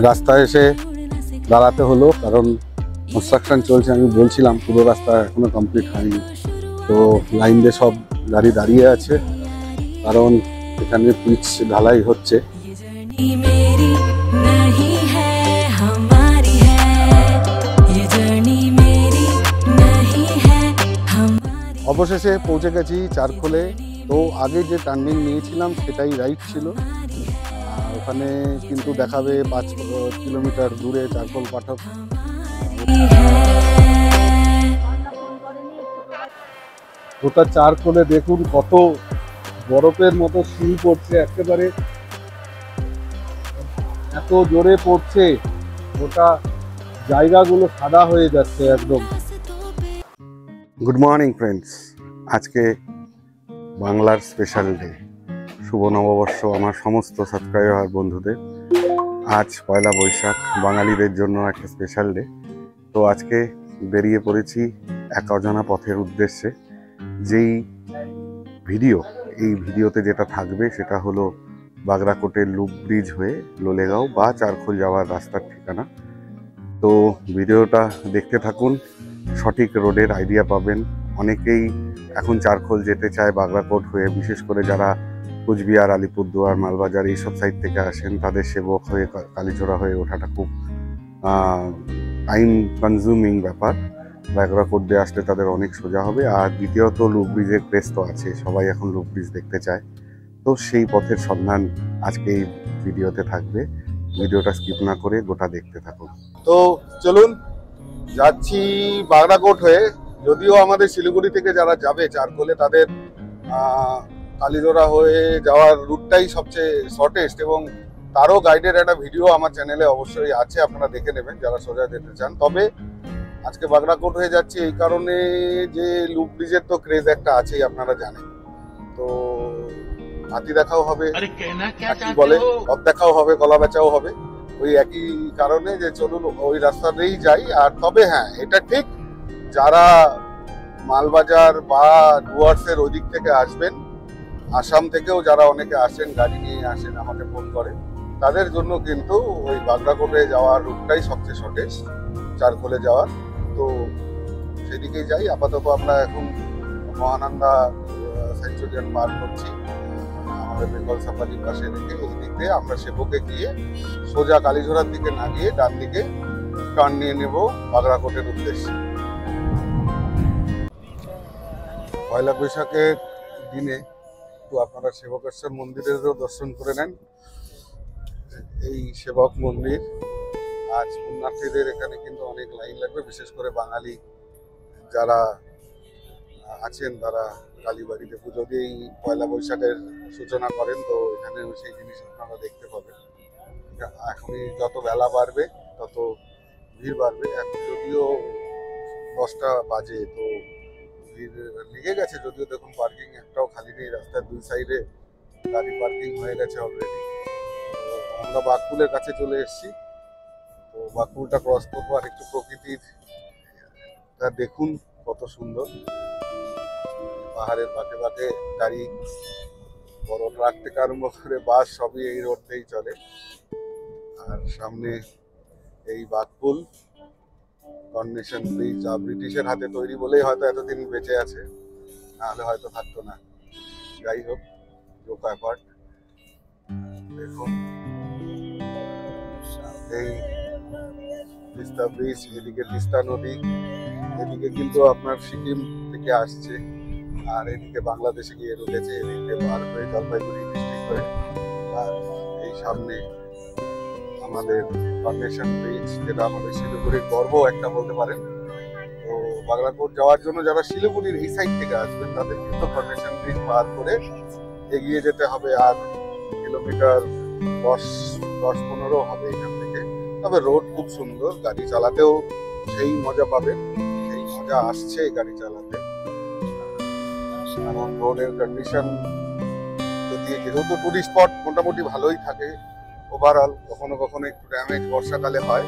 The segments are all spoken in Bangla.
রাস্তায় এসে দাঁড়াতে হলো, কারণ কনস্ট্রাকশন চলছে। আমি বলছিলাম পুরো রাস্তা এখনো কমপ্লিট হয়নি, তো লাইন দিয়ে সব গাড়ি দাঁড়িয়ে আছে, কারণ এখানে পিচ ঢালাই হচ্ছে। অবশেষে পৌঁছে গেছি চারখোলে। তো আগে যে টার্নিং নিয়েছিলাম সেটাই রাইট ছিল, ওখানে কিন্তু দেখাবে 5 কিলোমিটার দূরে চারখোল পাঠক। ওটা চারখোলে দেখুন কত বরফের মতো শিল পড়ছে, একেবারে এত জোরে পড়ছে, ওটা জায়গাগুলো সাদা হয়ে যাচ্ছে একদম। গুড মর্নিং ফ্রেন্ডস, আজকে বাংলার স্পেশাল ডে, শুভ নববর্ষ আমার সমস্ত সাবস্ক্রাইবার বন্ধুদের। আজ পয়লা বৈশাখ, বাঙালিদের জন্য একটা স্পেশাল ডে। তো আজকে বেরিয়ে পড়েছি এক অজানা পথের উদ্দেশ্যে। যেই এই ভিডিওতে যেটা থাকবে সেটা হলো বাগরাকোটের লুপ ব্রিজ হয়ে লোলেগাঁও বা চারখোল যাওয়ার রাস্তার ঠিকানা। তো ভিডিওটা দেখতে থাকুন, সঠিক রোডের আইডিয়া পাবেন। অনেকেই এখন চারখোল যেতে চায় বাগরাকোট হয়ে, বিশেষ করে যারা কুচবিহার, আলিপুরদুয়ার, মালবাজার এইসব সাইড থেকে আসেন, তাদের সেবক হয়ে কালীচোরা হয়ে ওঠাটা খুব টাইম কনজিউমিং ব্যাপার। বাগরাকোট দিয়ে আসলে তাদের অনেক সোজা হবে। আর দ্বিতীয়ত লুপ ব্রিজের ক্রেজ তো আছে, সবাই এখন লুপ ব্রিজ দেখতে চায়। তো সেই পথের সন্ধান আজকে এই ভিডিওতে থাকবে, ভিডিওটা স্কিপ না করে গোটা দেখতে থাকুন। তো চলুন, যাচ্ছি বাগরাকোট হয়ে। যদিও আমাদের শিলিগুড়ি থেকে যারা যাবে চারখোলে, তাদের কালীজোড়া হয়ে যাওয়ার রুটটাই সবচেয়ে শর্টেস্ট, এবং তারও গাইডের একটা ভিডিও আমার চ্যানেলে অবশ্যই আছে, আপনারা দেখে নেবেন যারা সোজা যেতে চান। তবে আজকে বাগরাকোট হয়ে যাচ্ছি এই কারণে যে লুপ ব্রিজের তো ক্রেজ একটা আছেই, আপনারা জানেন। তো হাতি দেখাও হবে, কি বলে পথ দেখাও হবে, গলা বেচাও হবে, ওই একই কারণে যে চলুন ওই রাস্তাতেই যাই। আর তবে হ্যাঁ, এটা ঠিক, যারা মালবাজার বা ডুয়ার্সের ওই দিক থেকে আসবেন, আসাম থেকেও যারা অনেকে আসেন, গাড়ি নিয়ে আসেন, আমাকে ফোন করেন, তাদের জন্য কিন্তু ওই বাগরাকোটে যাওয়ার রুটটাই সবচেয়ে শর্টেস্ট চারখোলে যাওয়ার। তো সেদিকেই যাই। আপাতত আমরা এখন মহানন্দা সেঞ্চুরিয়ান পার করছি, আমাদের বেঙ্গল সাফারির পাশে রেখে এই দিক দিয়ে আমরা সেবকে গিয়ে সোজা কালীঝোড়ার দিকে না গিয়ে ডান দিকে টার্ন নিয়ে নেব বাগরাকোটের উদ্দেশ্যে। পয়লা বৈশাখের দিনে তো আপনারা সেবকেশ্বর মন্দিরেরও দর্শন করে নেন। এই সেবক মন্দির, আজ পুণ্যার্থীদের এখানে কিন্তু অনেক লাইন লাগবে, বিশেষ করে বাঙালি যারা আছেন তারা কালীবাড়িতে পুজো দিয়েই পয়লা বৈশাখের সূচনা করেন। তো এখানে সেই জিনিস আপনারা দেখতে পাবেন। এখনই যত বেলা বাড়বে তত ভিড় বাড়বে। এখন যদিও 10টা বাজে, তো ভিড় লেগে গেছে। যদিও দেখুন পার্কিং একটাও খালি নেই, রাস্তার দুই সাইডে গাড়ি পার্কিং হয়ে গেছে অলরেডি। আমরা বাঘপুলের কাছে চলে এসেছি। তো বাঘপুলটা ক্রস করবো, আর একটু প্রকৃতির দেখুন কত সুন্দর। পাহাড়ের বাঁকে বাঁকে গাড়ি, বড় ট্রাক থেকে আরম্ভ করে বাস সবই এই রোড দিয়েই চলে। আর সামনে এই বাঘপুল, কর্নেশন ব্রিজ, যা ব্রিটিশের হাতে তৈরি বলেই হয়তো এতদিন বেঁচে আছে, নাহলে হয়তো থাকতো না। যাই হোক, জোক অ্যাপার্ট দেখুন, এই তিস্তা ব্রিজ, এদিকে তিস্তা নদী, এদিকে কিন্তু আপনার সিকিম থেকে আসছে, আর এদিকে বাংলাদেশে গিয়ে ঢুকেছে, এদিকে পার হয়ে জলপাইগুড়ি ডিস্ট্রিক্ট হয়ে। আর এই সামনে আমাদের কর্নেশন ব্রিজ, যেটা আমাদের শিলিগুড়ির গর্ব একটা বলতে পারেন। তো বাগরাকোট যাওয়ার জন্য যারা শিলিগুড়ির এই সাইড থেকে আসবেন, তাদের কিন্তু কর্নেশন ব্রিজ পার করে এগিয়ে যেতে হবে। আর কিলোমিটার 10-15 হবে এখান থেকে। তবে রোড খুব সুন্দর, গাড়ি চালাতেও সেই মজা পাবেন, সেই মজা আসছে গাড়ি চালাতে। কারণ রোডের কন্ডিশন যদি, যেহেতু টুরিস্ট স্পট মোটামুটি ভালোই থাকে ওভারঅল, কখনো কখনো একটু ড্যামেজ বর্ষাকালে হয়,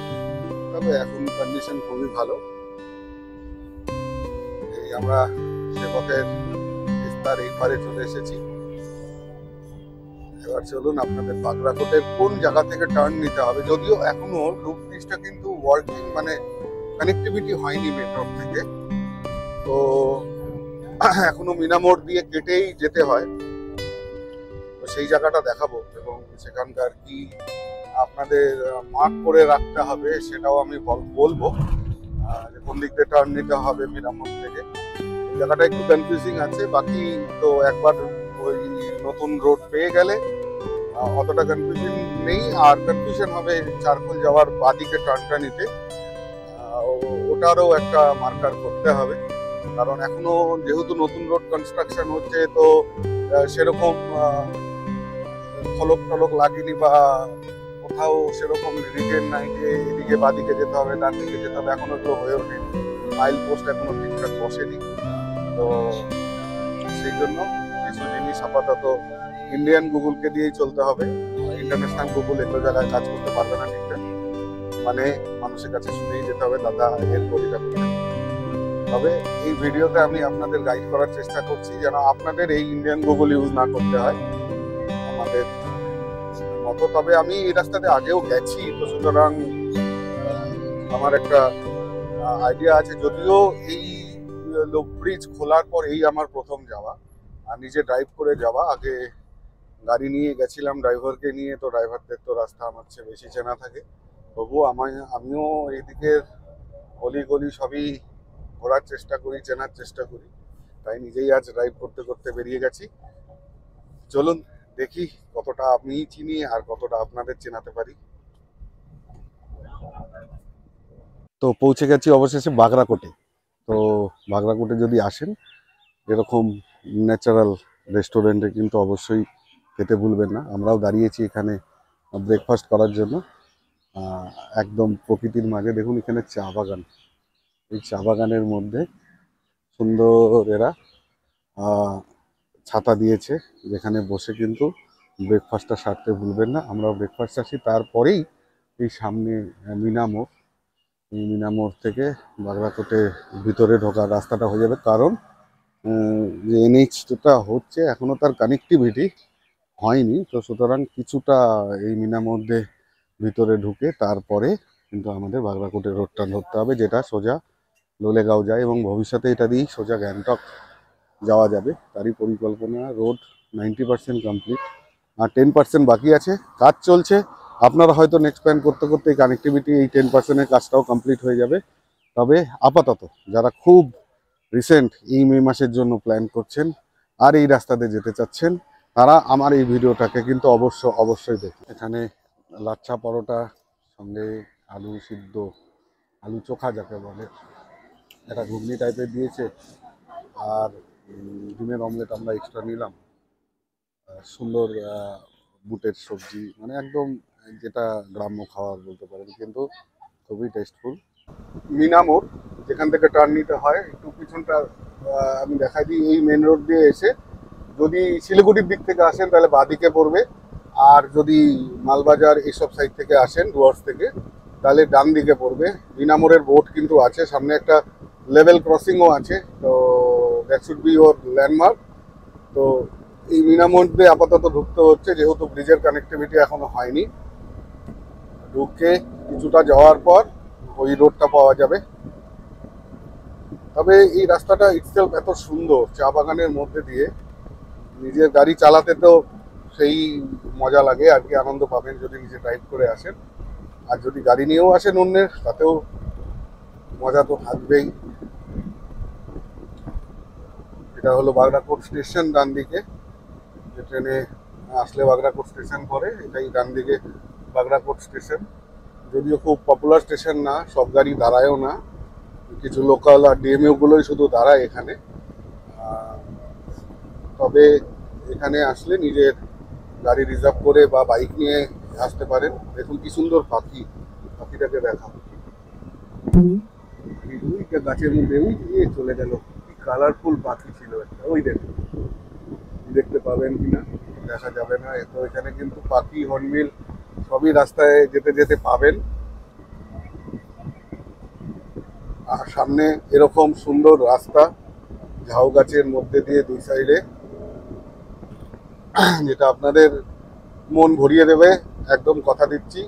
তবে এখন কন্ডিশন খুবই ভালো। এই আমরা সেবকের তিস্তার এই পারে চলে এসেছি। এবার চলুন আপনাদের বাগরাকোটের কোন জায়গা থেকে টার্ন নিতে হবে, যদিও এখনো লুপ ব্রিজটা কিন্তু ওয়ার্কিং, মানে কানেক্টিভিটি হয়নি মেট্রোর থেকে, তো এখনো মিনামোড় দিয়ে কেটেই যেতে হয়। তো সেই জায়গাটা দেখাবো এবং সেখানকার কি আপনাদের মার্ক করে রাখতে হবে সেটাও আমি বলবো, যে কোন দিক দিয়ে টার্ন নিতে হবে মিনামোড় থেকে। জায়গাটা একটু কনফিউজিং আছে, বাকি তো একবার ওই নতুন রোড পেয়ে গেলে অতটা কনফিউশন নেই। আর কনফিউশন হবে চারকোল যাওয়ার বাদিকে টার্নটা নিতে, ওটারও একটা মার্কার করতে হবে, কারণ এখনো যেহেতু নতুন রোড কনস্ট্রাকশন হচ্ছে, তো সেরকম ফলক টলক লাগেনি বা কোথাও সেরকম রিটেন নাই যে এদিকে বাদিকে যেতে হবে ডান দিকে যেতে হবে, এখনো এগুলো হয়ে ওঠেনি, মাইল পোস্ট এখনো ঠিকঠাক বসেনি। তো সেই জন্য কিছু জিনিস আপাতত ইন্ডিয়ান গুগলকে দিয়েই চলতে হবে, ইন্টারন্যাশনাল গুগল এগুলো জায়গায় কাজ করতে পারবে না ঠিকঠাক, মানে মানুষের কাছে শুনেই যেতে হবে দাদা এর বলিটা করে। তবে এই ভিডিওতে আমি আপনাদের গাইড করার চেষ্টা করছি যেন আপনাদের এই ইন্ডিয়ান গুগল ইউজ না করতে হয় আমাদের মতো। তবে আমি এই রাস্তাতে আগেও গেছি, তো সুতরাং আমার একটা আইডিয়া আছে, যদিও এই লুপ ব্রিজ খোলার পর এই আমার প্রথম যাওয়া আর নিজে ড্রাইভ করে যাওয়া। আগে গাড়ি নিয়ে গেছিলাম ড্রাইভারকে নিয়ে, তো ড্রাইভারদের তো রাস্তা আমার চেয়ে বেশি চেনা থাকে, তবুও আমিও এইদিকের অলিগলি সবই ঘোরার চেষ্টা করি, চেনার চেষ্টা করি, তাই নিজেই আজ ড্রাইভ করতে করতে বেরিয়ে গেছি। চলুন দেখি কতটা আমি চিনি আর কতটা আপনাদের চেনাতে পারি। তো পৌঁছে গেছি অবশেষে বাগরাকোটে। তো বাগরাকোটে যদি আসেন এরকম ন্যাচারাল রেস্টুরেন্টে কিন্তু অবশ্যই খেতে ভুলবেন না। আমরাও দাঁড়িয়েছি এখানে ব্রেকফাস্ট করার জন্য, একদম প্রকৃতির মাঝে। দেখুন এখানে চা বাগান, এই চা বাগানের মধ্যে সুন্দর এরা ছাতা দিয়েছে, যেখানে বসে কিন্তু ব্রেকফাস্টটা সারতে ভুলবেন না। আমরাও ব্রেকফাস্ট আসি, তারপরেই এই সামনে মিনামোড়, এই মিনামোড় থেকে বাগরাকোটে ভিতরে ঢোকার রাস্তাটা হয়ে যাবে, কারণ যে এনএইচটা হচ্ছে এখনো তার কানেক্টিভিটি হয়নি, তো সুতরাং কিছুটা এই মিনামোড় দিয়ে ভিতরে ঢুকে তারপরে কিন্তু আমাদের বাগরাকোটের রোডটা ধরতে হবে, যেটা সোজা লোলেগাঁও যায় এবং ভবিষ্যতে এটা দিয়েই সোজা গ্যাংটক যাওয়া যাবে। তারই পরিকল্পনা। রোড 90% কমপ্লিট, আর 10% বাকি আছে, কাজ চলছে। আপনারা হয়তো নেক্সট প্ল্যান করতে করতে এই কানেক্টিভিটি এই 10%-এর কাজটাও কমপ্লিট হয়ে যাবে। তবে আপাতত যারা খুব রিসেন্ট এই মে মাসের জন্য প্ল্যান করছেন আর এই রাস্তাতে যেতে চাচ্ছেন, তারা আমার এই ভিডিওটাকে কিন্তু অবশ্যই দেখুন। এখানে লাচ্ছা পরোটা, সঙ্গে আলু সিদ্ধ, আলু চোখা যাকে বলে, একটা ঘুগনি টাইপের দিয়েছে, আর ডিমের অমলেট আমরা এক্সট্রা নিলাম, সুন্দর বুটের সবজি, মানে একদম যেটা গ্রাম্য খাবার বলতে পারেন, কিন্তু খুবই টেস্টফুল। মিনামোড় যেখান থেকে টার্ন নিতে হয়, একটু পিছনটা আমি দেখাই দিই। এই মেন রোড দিয়ে এসে যদি শিলিগুড়ির দিক থেকে আসেন তাহলে বাঁদিকে পড়বে, আর যদি মালবাজার এইসব সাইড থেকে আসেন ডুয়ার্স থেকে তাহলে ডান দিকে পড়বে। মিনামোড়ের বোর্ড কিন্তু আছে, সামনে একটা লেভেল ক্রসিংও আছে, তো that should be or landmark. তো এই মিনামোড় দিয়ে আপাতত ঢুকতে হচ্ছে, যেহেতু ব্রিজের কানেক্টিভিটি এখনো হয়নি। ঢুকে কিছুটা যাওয়ার পর ওই রোডটা পাওয়া যাবে। তবে এই রাস্তাটা ইটসেলফ এত সুন্দর, চা বাগানের মধ্যে দিয়ে নিজের গাড়ি চালাতে তো সেই মজা লাগে আর কি, আনন্দ পাবেন যদি নিজে ড্রাইভ করে আসেন, আর যদি গাড়ি নিয়েও আসেন অন্যের, তাতেও মজা তো থাকবেই। এটা হলো বাগরাকোট স্টেশন, ডান দিকে যে ট্রেনে আসলে বাগরাকোট স্টেশন পরে, এটাই ডান দিকে বাগরাকোট স্টেশন। যদিও খুব পপুলার স্টেশন না, সব গাড়ি দাঁড়ায়ও না, কিছু লোকাল আর ডিএমইউগুলোই শুধু দাঁড়ায় এখানে। তবে এখানে আসলে নিজের গাড়ি রিজার্ভ করে বা বাইক নিয়ে আসতে পারেন। দেখুন কি সুন্দর পাখি, পাখিটাকে দেখা, গাছের মধ্যে চলে গেল, কি কালারফুল পাখি ছিল একটা, ওই দেখুন, দেখতে পাবেন কিনা দেখা যাবে না। তো এখানে কিন্তু পাখি, হর্নবিল সবই রাস্তায় যেতে যেতে পাবেন। আর সামনে এরকম সুন্দর রাস্তা ঝাউ গাছের মধ্যে দিয়ে দুই সাইডে, যেটা আপনাদের মন ভরিয়ে দেবে, একদম কথা দিচ্ছি।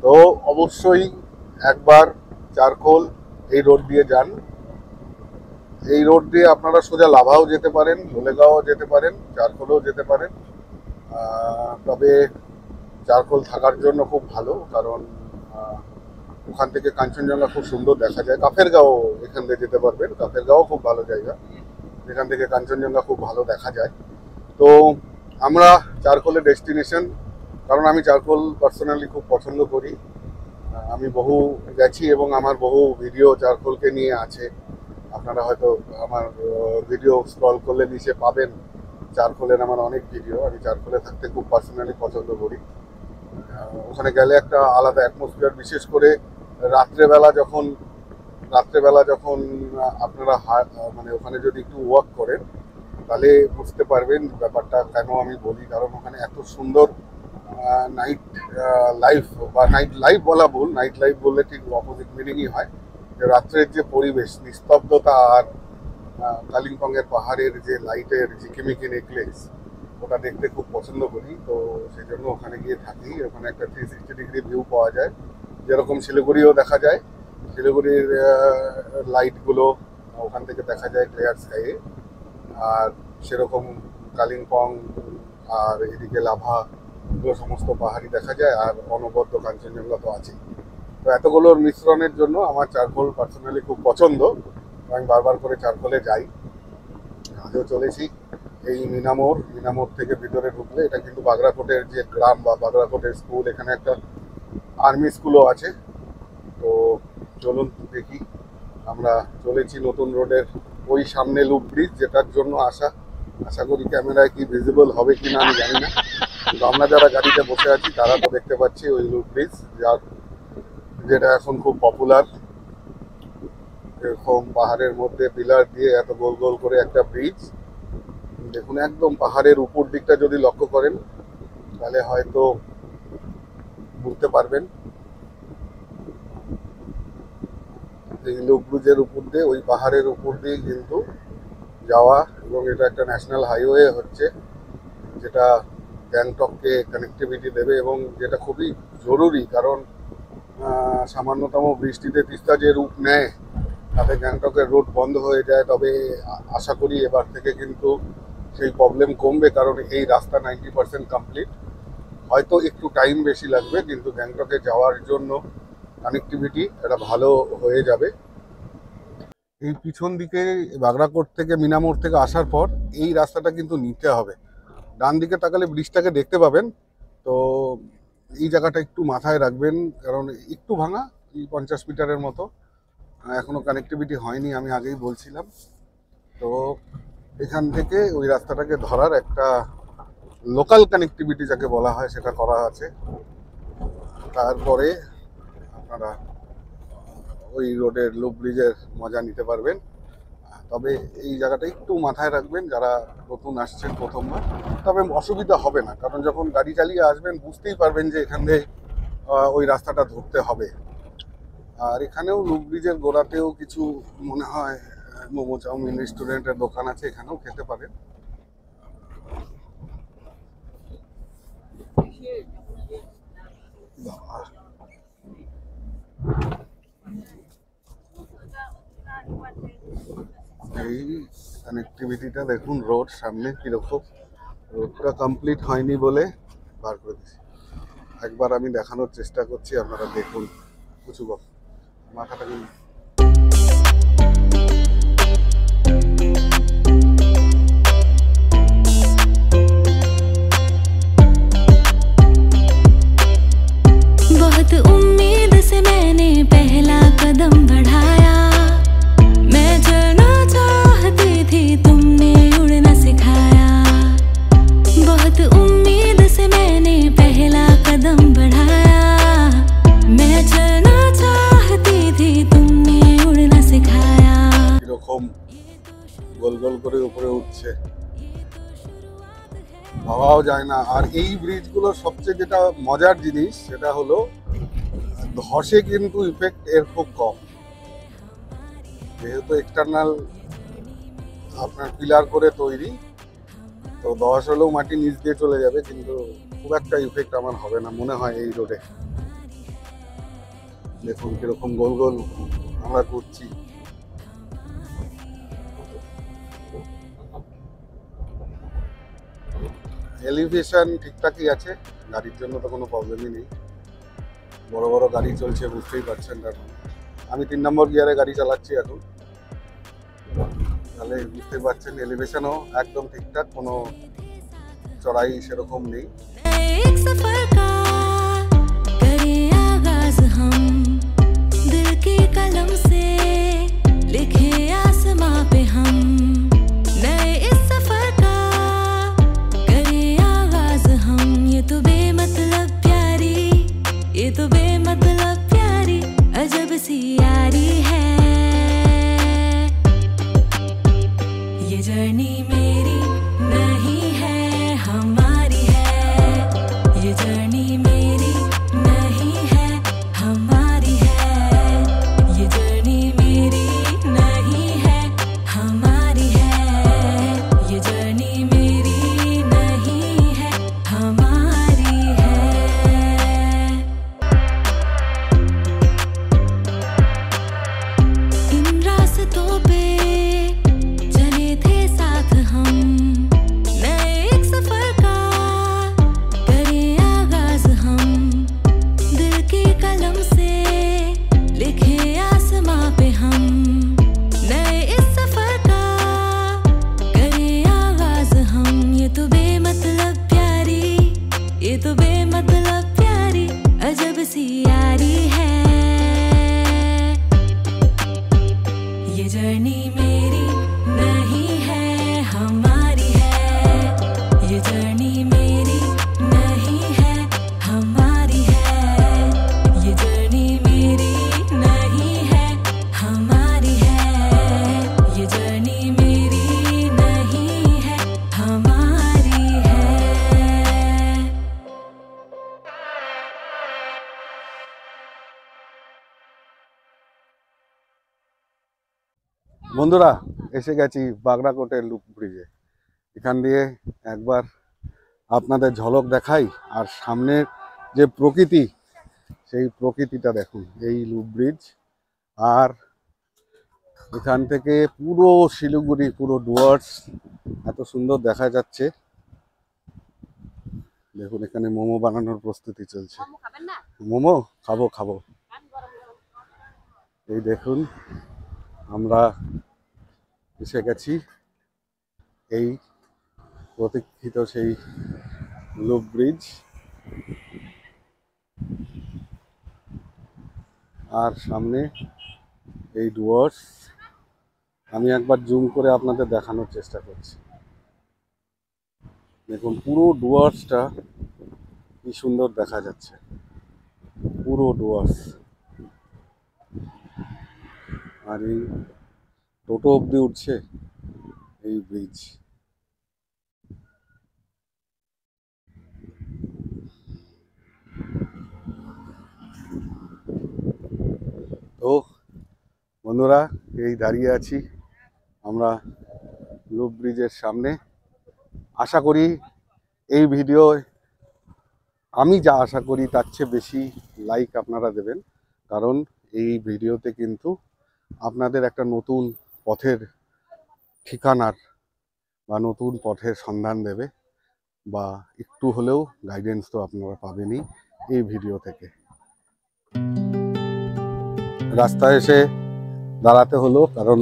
তো অবশ্যই একবার চারকোল এই রোড দিয়ে যান। এই রোড দিয়ে আপনারা সোজা লাভাও যেতে পারেন, লোলেগাঁও যেতে পারেন, চারকোলেও যেতে পারেন। তবে চারকোল থাকার জন্য খুব ভালো, কারণ ওখান থেকে কাঞ্চনজঙ্ঘা খুব সুন্দর দেখা যায়। কাফেরগাঁও এখান থেকে যেতে পারবেন, কাফেরগাঁও খুব ভালো জায়গা, এখান থেকে কাঞ্চনজঙ্ঘা খুব ভালো দেখা যায়। তো আমরা চারকোলের ডেস্টিনেশন, কারণ আমি চারকোল পার্সোনালি খুব পছন্দ করি। আমি বহু গেছি এবং আমার বহু ভিডিও চারকোলকে নিয়ে আছে। আপনারা হয়তো আমার ভিডিও স্ক্রল করলে নিচে পাবেন চারকোলের আমার অনেক ভিডিও। আমি চারকোলে থাকতে খুব পার্সোনালি পছন্দ করি। ওখানে গেলে একটা আলাদা অ্যাটমসফিয়ার, বিশেষ করে রাত্রেবেলা যখন আপনারা মানে ওখানে যদি একটু ওয়াক করেন তাহলে বুঝতে পারবেন ব্যাপারটা কেন আমি বলি। কারণ ওখানে এত সুন্দর নাইট লাইফ, বা নাইট লাইফ বলা ভুল, নাইট লাইফ বললে ঠিক অপোজিট মিনিংই হয়। যে রাত্রের যে পরিবেশ, নিস্তব্ধতা, আর কালিম্পংয়ের পাহাড়ের যে লাইটের ঝিকিমিকি নেকলেস, ওটা দেখতে খুব পছন্দ করি। তো সেই জন্য ওখানে গিয়ে থাকি। ওখানে একটা 360 ডিগ্রি ভিউ পাওয়া যায়, যেরকম শিলিগুড়িও দেখা যায়। শিলিগুড়ির লাইটগুলো ওখান থেকে দেখা যায় ক্লিয়ার স্কাইয়ে, আর সেরকম কালিম্পং আর এদিকে লাভা, এগুলো সমস্ত পাহাড়ি দেখা যায়। আর অনবদ্য কাঞ্চনজঙ্ঘা তো আছেই। তো এতগুলোর মিশ্রণের জন্য আমার চারকোল পার্সোনালি খুব পছন্দ। আমি বারবার করে চারকোলে যাই, আজও চলেছি। এই মিনামোর থেকে ভিতরে ঢুকলে, এটা কিন্তু বাগরাকোটের যে গ্রাম বা বাগরাকোটের স্কুল, এখানে একটা আর্মি স্কুলও আছে। তো চলুন দেখি। আমরা চলেছি নতুন রোডের ওই সামনে লুপ ব্রিজ, যেটার জন্য আশা করি ক্যামেরায় কি ভিজিবল হবে কি না আমি জানি না, কিন্তু আমরা যারা গাড়িতে বসে আছি তারা তো দেখতে পাচ্ছি ওই লুপ ব্রিজ, যেটা এখন খুব পপুলার। এরকম পাহাড়ের মধ্যে পিলার দিয়ে এত গোল গোল করে একটা ব্রিজ, দেখুন একদম পাহাড়ের উপর দিকটা যদি লক্ষ্য করেন তাহলে হয়তো বুঝতে পারবেন। এই লুপ ব্রিজের উপর দিয়ে, ওই পাহাড়ের উপর দিয়ে কিন্তু যাওয়া, এবং এটা একটা ন্যাশনাল হাইওয়ে হচ্ছে, যেটা গ্যাংটককে কানেক্টিভিটি দেবে, এবং যেটা খুবই জরুরি। কারণ সামান্যতম বৃষ্টিতে তিস্তা যে রূপ নেয়, তাতে গ্যাংটকের রোড বন্ধ হয়ে যায়। তবে আশা করি এবার থেকে কিন্তু সেই প্রবলেম কমবে, কারণ এই রাস্তা 90% কমপ্লিট। হয়তো একটু টাইম বেশি লাগবে, কিন্তু গ্যাংটকে যাওয়ার জন্য কানেক্টিভিটি এটা ভালো হয়ে যাবে। এই পিছন দিকে বাগরাকোট থেকে, মিনামোড় থেকে আসার পর এই রাস্তাটা কিন্তু নিতে হবে। ডান দিকে তাকালে ব্রিজটাকে দেখতে পাবেন। তো এই জায়গাটা একটু মাথায় রাখবেন, কারণ একটু ভাঙা, এই 50 মিটারের মতো, এখনো কানেক্টিভিটি হয়নি, আমি আগেই বলছিলাম। তো এখান থেকে ওই রাস্তাটাকে ধরার একটা লোকাল কানেক্টিভিটি যাকে বলা হয় সেটা করা আছে। তারপরে আপনারা ওই রোডের লুপ ব্রিজের মজা নিতে পারবেন। তবে এই জায়গাটা একটু মাথায় রাখবেন যারা নতুন আসছেন প্রথমবার। তবে অসুবিধা হবে না, কারণ যখন গাড়ি চালিয়ে আসবেন বুঝতেই পারবেন যে এখানে ওই রাস্তাটা ধরতে হবে। আর এখানেও লুপ ব্রিজের গোড়াতেও কিছু মনে হয় মোমো চাউমিন রেস্টুরেন্টের দোকান আছে, এখানেও খেতে পারেন। এই কানেক্টিভিটিটা দেখুন, রোড সামনে কিরকম, রোডটা কমপ্লিট হয়নি বলে বার করে দিচ্ছি। একবার আমি দেখানোর চেষ্টা করছি, আপনারা দেখুন। কিছু মাথাটা কিন্তু बहुत उम्मीद से मैंने पहला कदम बढ़ाया, मैं चलना चाहती थी तुमने उड़ना सिखाया। बहुत उम्मीद से मैंने पहला कदम बढ़ाया, मैं चलना चाहती थी तुमने उड़ना सिखाया। এরকম গোল গোল করে উপরে উঠছে, ভাবাও যায় না। আর এই ব্রিজগুলো সবচেয়ে যেটা মজার জিনিস সেটা হলো ধসে কিন্তু ইফেক্ট এর খুব কম, যেহেতু এক্সটার্নাল আপনার পিলার করে তৈরি। তো ধস হলেও মাটি নিচ দিয়ে চলে যাবে, কিন্তু খুব একটা ইফেক্ট আমার হবে না মনে হয় এই রোডে। দেখুন কিরকম গোল গোল আমরা ঘুরছি। এলিভেশন ঠিকঠাকই আছে, গাড়ির জন্য তো কোনো প্রবলেমই নেই। বড় বড় গাড়ি চলছে বুঝতেই পারছেন। কারণ আমি 3 নম্বর গিয়ারে গাড়ি চালাচ্ছি এখন, তাহলে বুঝতে পারছেন এলিভেশনও একদম ঠিকঠাক, কোনো চড়াই সেরকম নেই। एक सफर का करें आगाज हम, दिल की कलम से लिखे आसमां पे हम। नए इस सफर का करें आगाज हम, ये तो बेमतलब प्यारी, ये तो बेमतलब प्यारी अजब सी यारी है। ये जर्नी मेरी नहीं है हमारी है, ये जर्नी मेरी नहीं है हमारी है, ये जर्नी मेरी नहीं है हमारी है, ये जर्नी मेरी नहीं है हमारी है। इन रास्तों पे चले थे साथ हम, नए एक सफर का करें आगाज हम, दिल की कलम से लिखे आसमां पे हम। नए इस सफर का करें आगाज हम, ये तो बेमतलब प्यारी, ये तो बेमतलब प्यारी अजब सी यारी है। ये जर्नी मेरी नहीं है हमारी है, ये जर्नी मेरी नहीं है हमारी है, ये जर्नी मेरी नहीं है हमारी है, ये जर्नी मेरी नहीं है हमारी है। বন্ধুরা এসে গেছি বাগড়াকোটের লুপ ব্রিজে। এখান দিয়ে একবার আপনাদের ঝলক দেখাই, আর সামনের যে প্রকৃতি সেই প্রকৃতিটা দেখুন। এই লুপ ব্রিজ, আর এখান থেকে পুরো শিলিগুড়ি, পুরো ডুয়ার্স এত সুন্দর দেখা যাচ্ছে। দেখুন এখানে মোমো বানানোর প্রস্তুতি চলছে। মোমো খাবো খাবো। এই দেখুন আমরা এসে গেছি এই প্রতীক্ষিত সেই লুপ ব্রিজ। আর সামনে এই ডুয়ার্স, আমি একবার জুম করে আপনাদের দেখানোর চেষ্টা করছি। দেখুন পুরো ডুয়ার্সটা কি সুন্দর দেখা যাচ্ছে, পুরো ডুয়ার্স। আর এই টোটো অবধি উঠছে এই ব্রিজ। তো বন্ধুরা এই দাঁড়িয়ে আছি আমরা লুপ ব্রিজের সামনে। আশা করি এই ভিডিও আমি যা আশা করি তার চেয়ে বেশি লাইক আপনারা দেবেন, কারণ এই ভিডিওতে কিন্তু আপনাদের একটা নতুন পথের ঠিকানার বা নতুন পথের সন্ধান দেবে, বা একটু হলেও গাইডেন্স তো আপনারা পাবেনই এই ভিডিও থেকে। রাস্তায় এসে দাঁড়াতে হলো কারণ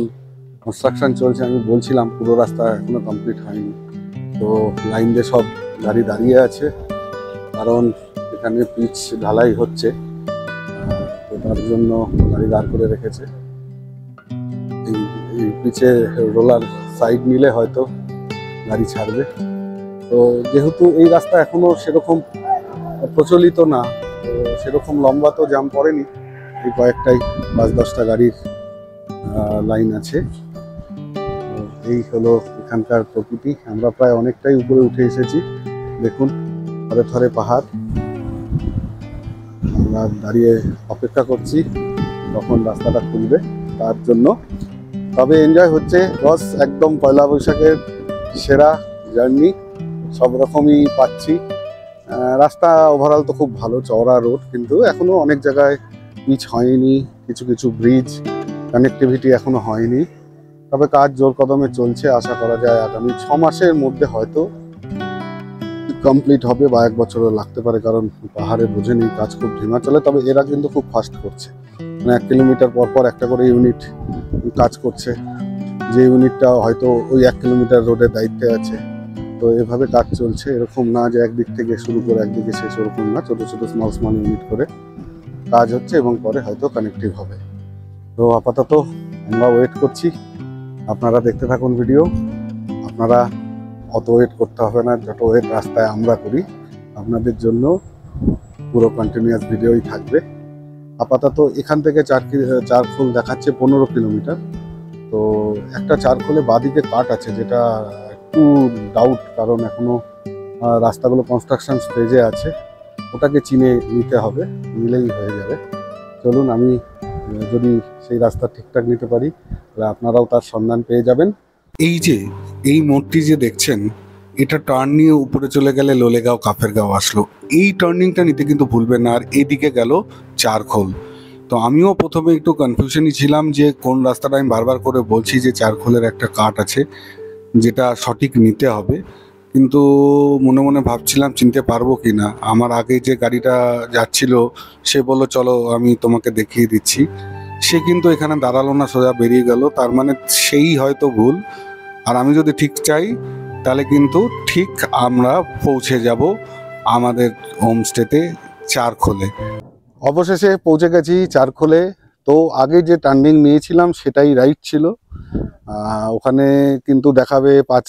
কনস্ট্রাকশন চলছে। আমি বলছিলাম পুরো রাস্তা এখনো কমপ্লিট হয়নি, তো লাইন দিয়ে সব গাড়ি দাঁড়িয়ে আছে, কারণ এখানে পিচ ঢালাই হচ্ছে, তো তার জন্য গাড়ি দাঁড় করে রেখেছে। এই পিচে রোলার সাইড নিলে হয়তো গাড়ি ছাড়বে। তো যেহেতু এই রাস্তা এখনো সেরকম প্রচলিত না, তো সেরকম লম্বা তো জ্যাম পড়েনি, এই কয়েকটাই 5-10টা গাড়ির লাইন আছে। এই হলো এখানকার প্রকৃতি। আমরা প্রায় অনেকটাই উপরে উঠে এসেছি। দেখুন থরে থরে পাহাড়। আমরা দাঁড়িয়ে অপেক্ষা করছি কখন রাস্তাটা খুলবে তার জন্য। তবে এনজয় হচ্ছে বস, একদম পয়লা বৈশাখের সেরা জার্নি, সব রকমই পাচ্ছি। রাস্তা ওভারঅল তো খুব ভালো, চওড়া রোড, কিন্তু এখনো অনেক জায়গায় পিচ হয়নি, কিছু কিছু ব্রিজ কানেক্টিভিটি এখনো হয়নি। তবে কাজ জোর কদমে চলছে, আশা করা যায় আগামী 6 মাসের মধ্যে হয়তো কমপ্লিট হবে, বা 1 বছরও লাগতে পারে, কারণ পাহাড়ে বোঝে নেই, কাজ খুব ধিমা চলে। তবে এরা কিন্তু খুব ফাস্ট করছে, মানে 1 কিলোমিটার পর পর একটা করে ইউনিট কাজ করছে, যে ইউনিটটা হয়তো ওই 1 কিলোমিটার রোডের দায়িত্বে আছে। তো এভাবে কাজ চলছে, এরকম না যে একদিক থেকে শুরু করে একদিকে শেষ, ওরকম না, ছোট ছোট স্মল ইউনিট করে কাজ হচ্ছে এবং পরে হয়তো কানেক্টিভ হবে। তো আপাতত আমরা ওয়েট করছি, আপনারা দেখতে থাকুন ভিডিও। আপনারা অত ওয়েট করতে হবে না, যত ওয়েট রাস্তায় আমরা করি। আপনাদের জন্য পুরো কন্টিনিউয়াস ভিডিওই থাকবে। আপাতত এখান থেকে চারখোল দেখাচ্ছে 15 কিলোমিটার। তো একটা চারখোলে বাদিকে কাট আছে, যেটা একটু ডাউট, কারণ এখনো রাস্তাগুলো কনস্ট্রাকশন স্টেজে আছে, ওটাকে চিনে নিতে হবে, নিলেই হয়ে যাবে। চলুন, আমি যদি সেই রাস্তা ঠিকঠাক নিতে পারি তাহলে আপনারাও তার সন্ধান পেয়ে যাবেন। এই মোড়টি যে দেখছেন, এটা টার্ন নিয়ে উপরে চলে গেলে লোলেগাঁও কাফেরগাঁও আসলো। এই টার্নিংটা নিতে কিন্তু ভুলবেন না। আর এইদিকে গেল চারখোল। তো আমিও প্রথমে একটু কনফিউশনই ছিলাম যে কোন রাস্তাটা, আমি বারবার করে বলছি যে চারখোলের একটা কাট আছে যেটা সঠিক নিতে হবে, কিন্তু মনে মনে ভাবছিলাম চিনতে পারবো কি না। আমার আগে যে গাড়িটা যাচ্ছিল সে বললো চলো আমি তোমাকে দেখিয়ে দিচ্ছি, সে কিন্তু এখানে দাঁড়ালো না, সোজা বেরিয়ে গেল। তার মানে সেই হয়তো ভুল, আর আমি যদি ঠিক চাই তাহলে কিন্তু ঠিক আমরা পৌঁছে যাব আমাদের হোমস্টেতে চারখোলে। অবশেষে পৌঁছে গেছি চারখোলে। তো আগে যে টার্নিং নিয়েছিলাম সেটাই রাইট ছিল। ওখানে কিন্তু দেখাবে 5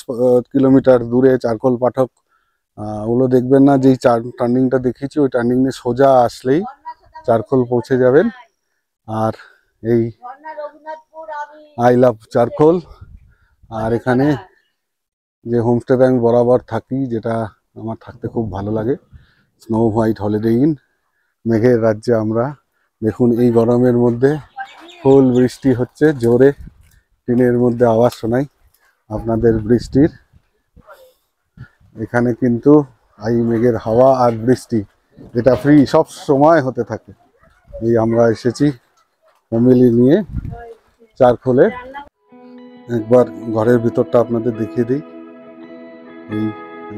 কিলোমিটার দূরে চারখোল পাঠক। ওগুলো দেখবেন না, যেই টার্নিংটা দেখিয়েছি ওই টার্নিংয়ে সোজা আসলেই চারখোল পৌঁছে যাবেন। আর এই আই লাভ চারখোল। আর এখানে যে হোমস্টেতে আমি বরাবর থাকি, যেটা আমার থাকতে খুব ভালো লাগে, স্নো হোয়াইট হলিডে ইন। মেঘের রাজ্যে আমরা। দেখুন এই গরমের মধ্যে ফুল বৃষ্টি হচ্ছে জোরে, টিনের মধ্যে আওয়াজ শোনাই আপনাদের বৃষ্টির। এখানে কিন্তু এই মেঘের হাওয়া আর বৃষ্টি, এটা ফ্রি সব সময় হতে থাকে। এই আমরা এসেছি ফ্যামিলি নিয়ে চারখোলে। একবার ঘরের ভিতরটা আপনাদের দেখিয়ে দিই। এই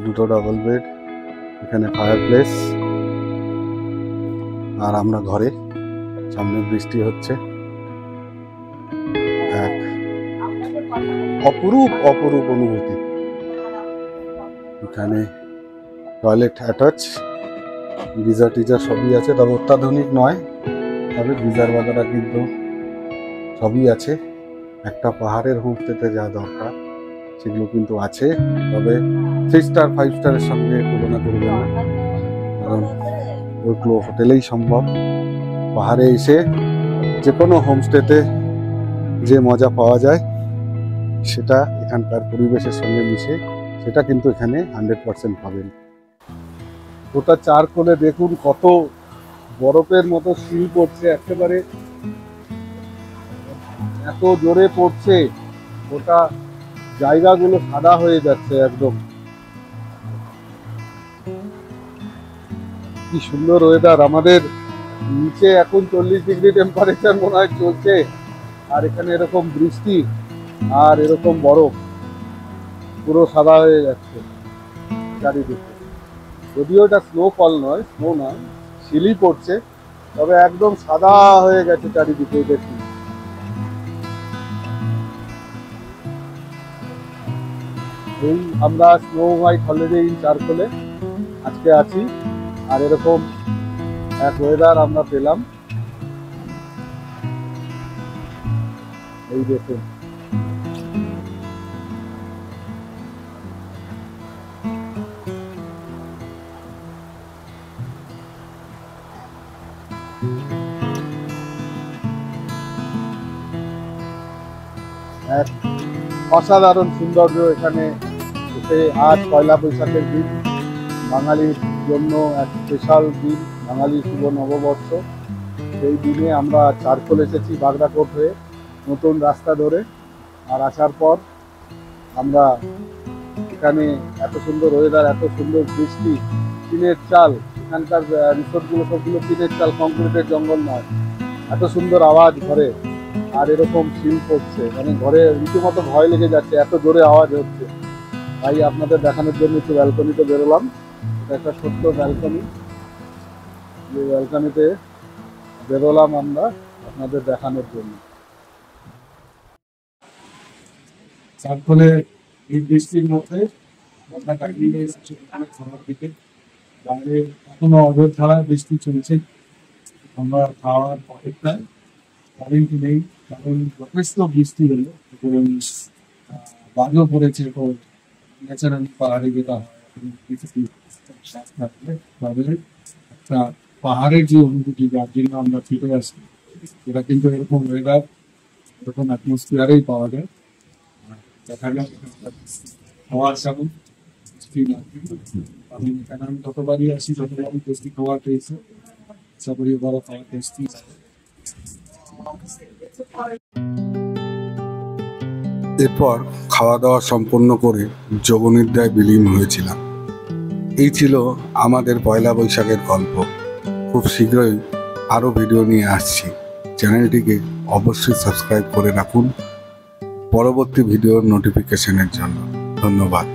দুটো ডাবল বেড, এখানে ফায়ার প্লেস, আর আমরা ঘরে, সামনে বৃষ্টি হচ্ছে। এক অপরূপ অপরূপ অনুভূতি। এখানে টয়লেট অ্যাটাচ, গিজার টিজার সবই আছে, তবে অত্যাধুনিক নয়, তবে গিজার বাজারা কিন্তু সবই আছে। একটা পাহাড়ের হোমস্টেতে যা দরকার সেগুলো কিন্তু আছে, তবে 3 স্টার 5 স্টারের সঙ্গে তুলনা করবেন না, কারণ ওইগুলো হোটেলেই সম্ভব। পাহাড়ে এসে যে কোনো হোমস্টেতে যে মজা পাওয়া যায় সেটা এখানকার পরিবেশের সঙ্গে মিশে, সেটা কিন্তু এখানে 100% পাবেন। ওটা চারখোলে দেখুন কত বরফের মতো শিল পড়ছে, একেবারে এত জোরে পড়ছে, ওটা জায়গাগুলো সাদা হয়ে যাচ্ছে একদম। কি সুন্দর ওয়েদার। আমাদের নিচে এখন 40 ডিগ্রি টেম্পারেচার মনে হয় চলছে, আর এখানে এরকম বৃষ্টি আর এরকম বরফ, পুরো সাদা হয়ে যাচ্ছে চারিদিকে। যদিও এটা স্নোফল নয়, স্নো নয়, শিলই পড়ছে, তবে একদম সাদা হয়ে গেছে চারিদিকে। দেখি এই আমরা স্নো হোয়াইট হলিডে ইন চারখোলে আজকে আছি, আর এরকম এক ওয়েদার আমরা পেলাম। এই দেখুন এক অসাধারণ সৌন্দর্য এখানে এসে। আজ পয়লা বৈশাখের দিন, বাঙালির জন্য এক স্পেশাল দিন, বাঙালির শুভ নববর্ষ। সেই দিনে আমরা চারখোল এসেছি বাগড়াকোট হয়ে নতুন রাস্তা ধরে। আর আসার পর আমরা এখানে এত সুন্দর ওয়েদার, এত সুন্দর বৃষ্টি, টিনের চাল, এখানকার রিসোর্টগুলো সবগুলো টিনের চাল, কংক্রিটের জঙ্গল নয়। এত সুন্দর আওয়াজ ঘরে, আর এরকম শিল পড়ছে, মানে ঘরে রীতিমতো ভয় লেগে যাচ্ছে, এত জোরে আওয়াজ হচ্ছে। তাই আপনাদের দেখানোর জন্য একটু ব্যালকনিতে বেরোলাম। এটা একটা ছোট্ট ব্যালকনি, যে ব্যালকনিতে বেরোলাম আমরা আপনাদের দেখানোর জন্য। তার ফলে এই বৃষ্টির মধ্যে আমরা কাটিয়ে এসেছি খাওয়ার দিকে। বাইরে এখনো অযোধ্যায় বৃষ্টি চলছে। আমরা খাওয়ার পকেটটায় কারেন্ট নেই, কারণ যথেষ্ট বৃষ্টি হলো এবং বাজও পড়েছে। তো ন্যাচারালি পাহাড়ে যেটা হয় তবে একটা পাহাড়ের যে অনুভূতি, যার জন্য আমরা ফিরে আসি, এটা কিন্তু এরকম ওয়েদার, এরকম অ্যাটমসফিয়ারেই পাওয়া যায়। দেখা যায় খাওয়ার যেমন আমি এখানে আমি যতবারই আসি ততবারই টেস্টি খাওয়ার পেয়েছি। আশা করি বড় খাওয়ার টেস্টি। এরপর খাওয়া দাওয়া সম্পন্ন করে যোগনিদ্রায় বিলীন হয়েছিলাম। এই ছিল আমাদের পয়লা বৈশাখের গল্প। খুব শীঘ্রই আরও ভিডিও নিয়ে আসছি। চ্যানেলটিকে অবশ্যই সাবস্ক্রাইব করে রাখুন পরবর্তী ভিডিওর নোটিফিকেশনের জন্য। ধন্যবাদ।